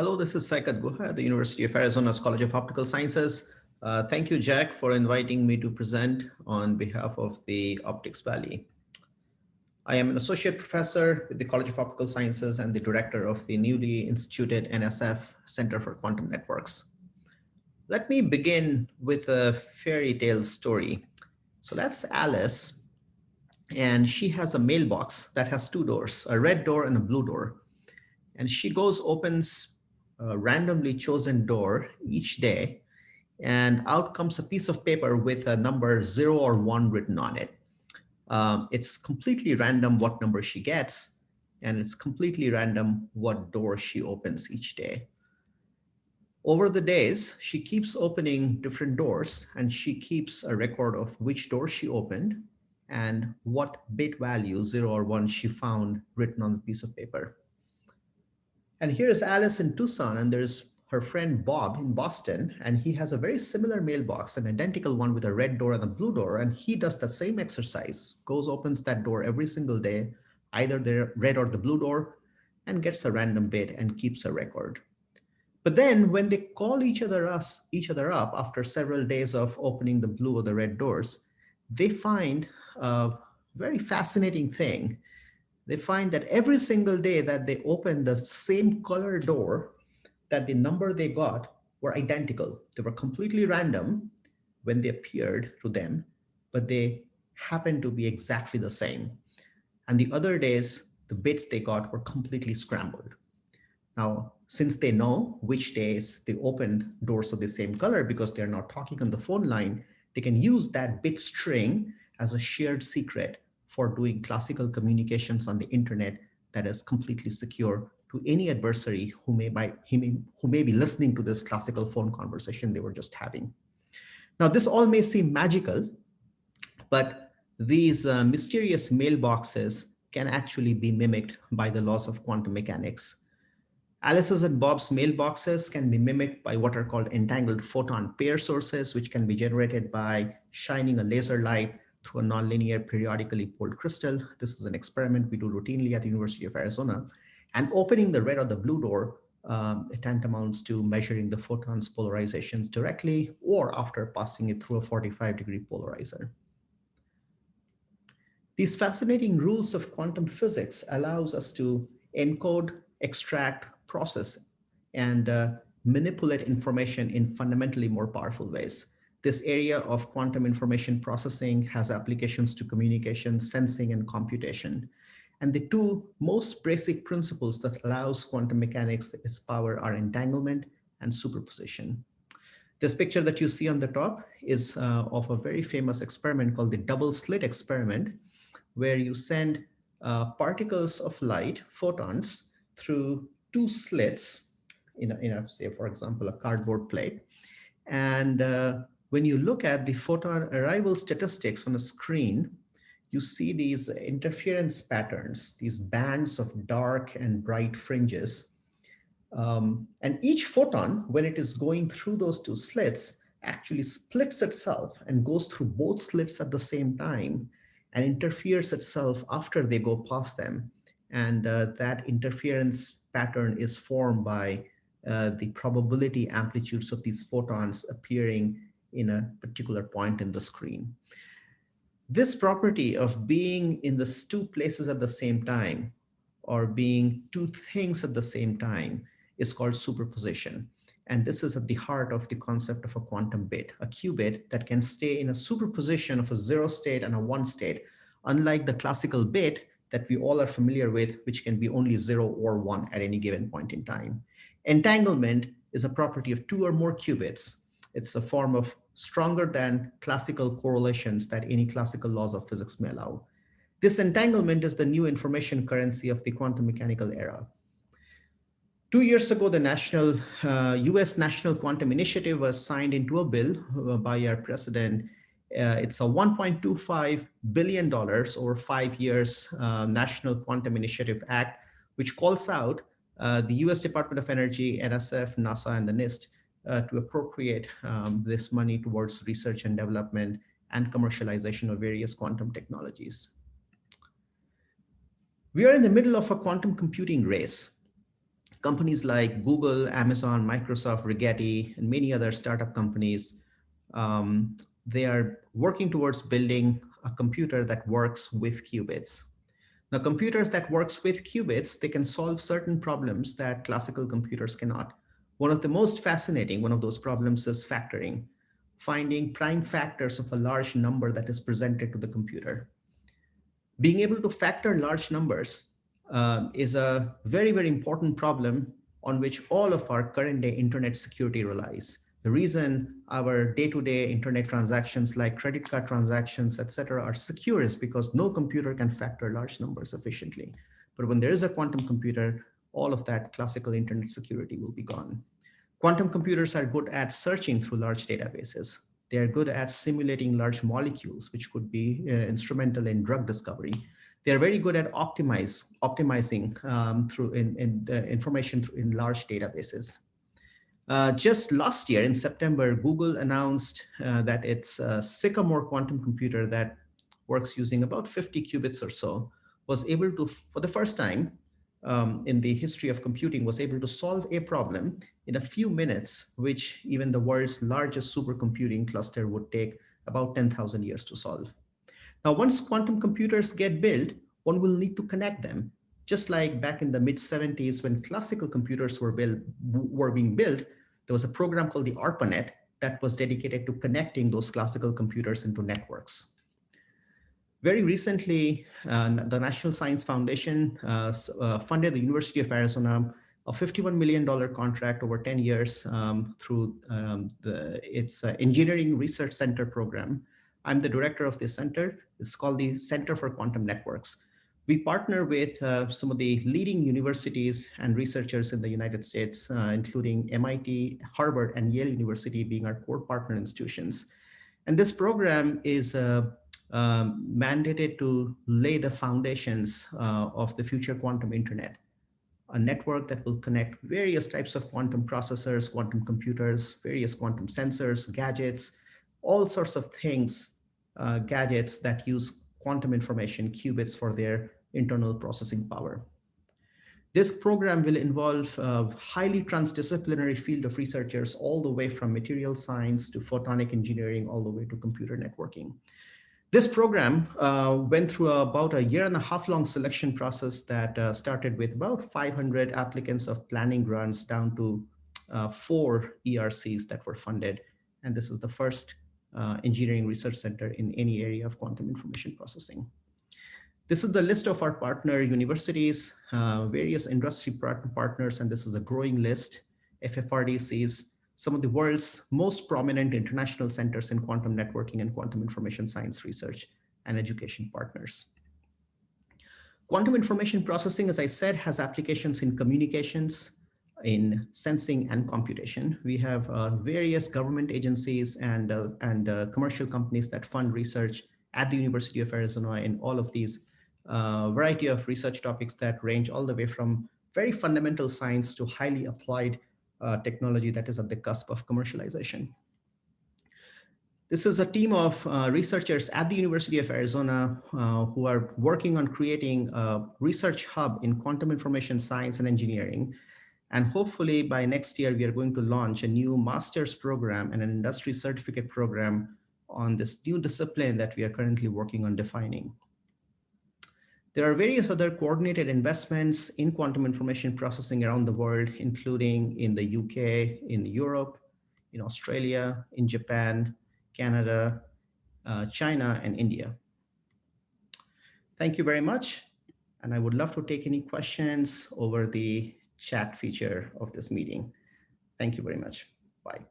Hello, this is Saikat Guha at the University of Arizona's College of Optical Sciences. Thank you, Jack, for inviting me to present on behalf of the Optics Valley. I am an associate professor with the College of Optical Sciences and the director of the newly instituted NSF Center for Quantum Networks. Let me begin with a fairy tale story. So that's Alice, and she has a mailbox that has two doors, a red door and a blue door. And she goes, opens a randomly chosen door each day, and out comes a piece of paper with a number 0 or 1 written on it. It's completely random what number she gets, and it's completely random what door she opens each day. Over the days, she keeps opening different doors, and she keeps a record of which door she opened and what bit value, 0 or 1, she found written on the piece of paper. And here's Alice in Tucson, and there's her friend Bob in Boston, and he has a very similar mailbox, an identical one with a red door and a blue door, and he does the same exercise, goes, opens that door every single day, either the red or the blue door, and gets a random bit and keeps a record. But then when they call each other up after several days of opening the blue or the red doors, they find a very fascinating thing. They find that every single day that they open the same color door, that the number they got were identical. They were completely random when they appeared to them, but they happened to be exactly the same. And the other days, the bits they got were completely scrambled. Now, since they know which days they opened doors of the same color because they're not talking on the phone line, they can use that bit string as a shared secret for doing classical communications on the internet that is completely secure to any adversary who may be listening to this classical phone conversation they were just having. Now, this all may seem magical, but these mysterious mailboxes can actually be mimicked by the laws of quantum mechanics. Alice's and Bob's mailboxes can be mimicked by what are called entangled photon pair sources, which can be generated by shining a laser light through a nonlinear periodically poled crystal. This is an experiment we do routinely at the University of Arizona. And opening the red or the blue door tantamounts to measuring the photon's polarizations directly or after passing it through a 45-degree polarizer. These fascinating rules of quantum physics allows us to encode, extract, process, and manipulate information in fundamentally more powerful ways. This area of quantum information processing has applications to communication, sensing, and computation. And the two most basic principles that allows quantum mechanics is power are entanglement and superposition. This picture that you see on the top is of a very famous experiment called the double slit experiment, where you send particles of light, photons, through two slits say, for example, a cardboard plate. And when you look at the photon arrival statistics on a screen, you see these interference patterns, these bands of dark and bright fringes. And each photon, when it is going through those two slits, actually splits itself and goes through both slits at the same time and interferes itself after they go past them. And that interference pattern is formed by the probability amplitudes of these photons appearing in a particular point in the screen. This property of being in the two places at the same time or being two things at the same time is called superposition. And this is at the heart of the concept of a quantum bit, a qubit that can stay in a superposition of a 0 state and a 1 state, unlike the classical bit that we all are familiar with, which can be only 0 or 1 at any given point in time. Entanglement is a property of 2 or more qubits. It's a form of stronger than classical correlations that any classical laws of physics may allow. This entanglement is the new information currency of the quantum mechanical era. 2 years ago, the US National Quantum Initiative was signed into a bill by our president. It's a $1.25 billion over 5 years National Quantum Initiative Act, which calls out the US Department of Energy, NSF, NASA, and the NIST to appropriate this money towards research and development and commercialization of various quantum technologies. We are in the middle of a quantum computing race. Companies like Google, Amazon, Microsoft, Rigetti, and many other startup companies, um, they are working towards building a computer that works with qubits. Now, computers that works with qubits, they can solve certain problems that classical computers cannot. One of the most fascinating, one of those problems is factoring, finding prime factors of a large number that is presented to the computer. Being able to factor large numbers is a very, very important problem on which all of our current day internet security relies. The reason our day-to-day internet transactions like credit card transactions, etc., are secure is because no computer can factor large numbers efficiently. But when there is a quantum computer, all of that classical internet security will be gone. Quantum computers are good at searching through large databases. They are good at simulating large molecules, which could be instrumental in drug discovery. They are very good at optimizing through information in large databases. Just last year in September, Google announced that its Sycamore quantum computer that works using about 50 qubits or so was able to, for the first time in the history of computing, was able to solve a problem in a few minutes, which even the world's largest supercomputing cluster would take about 10,000 years to solve. Now, once quantum computers get built, one will need to connect them. Just like back in the mid 70s when classical computers were being built, there was a program called the ARPANET that was dedicated to connecting those classical computers into networks. Very recently, the National Science Foundation funded the University of Arizona a $51 million contract over 10 years through its Engineering Research Center program. I'm the director of this center. It's called the Center for Quantum Networks. We partner with some of the leading universities and researchers in the United States, including MIT, Harvard, and Yale University being our core partner institutions. And this program is mandated to lay the foundations of the future quantum internet, a network that will connect various types of quantum processors, quantum computers, various quantum sensors, gadgets, all sorts of things, gadgets that use quantum information, qubits, for their internal processing power. This program will involve a highly transdisciplinary field of researchers all the way from material science to photonic engineering, all the way to computer networking. This program went through about a year and a half long selection process that started with about 500 applicants of planning grants down to 4 ERCs that were funded. And this is the first engineering research center in any area of quantum information processing. This is the list of our partner universities, various industry partners, and this is a growing list, FFRDCs, some of the world's most prominent international centers in quantum networking and quantum information science research and education partners. Quantum information processing, as I said, has applications in communications, in sensing and computation. We have various government agencies and commercial companies that fund research at the University of Arizona in all of these variety of research topics that range all the way from very fundamental science to highly applied technology that is at the cusp of commercialization. This is a team of researchers at the University of Arizona who are working on creating a research hub in quantum information science and engineering. And hopefully by next year, we are going to launch a new master's program and an industry certificate program on this new discipline that we are currently working on defining. There are various other coordinated investments in quantum information processing around the world, including in the UK, in Europe, in Australia, in Japan, Canada, China, and India. Thank you very much. And I would love to take any questions over the chat feature of this meeting. Thank you very much. Bye.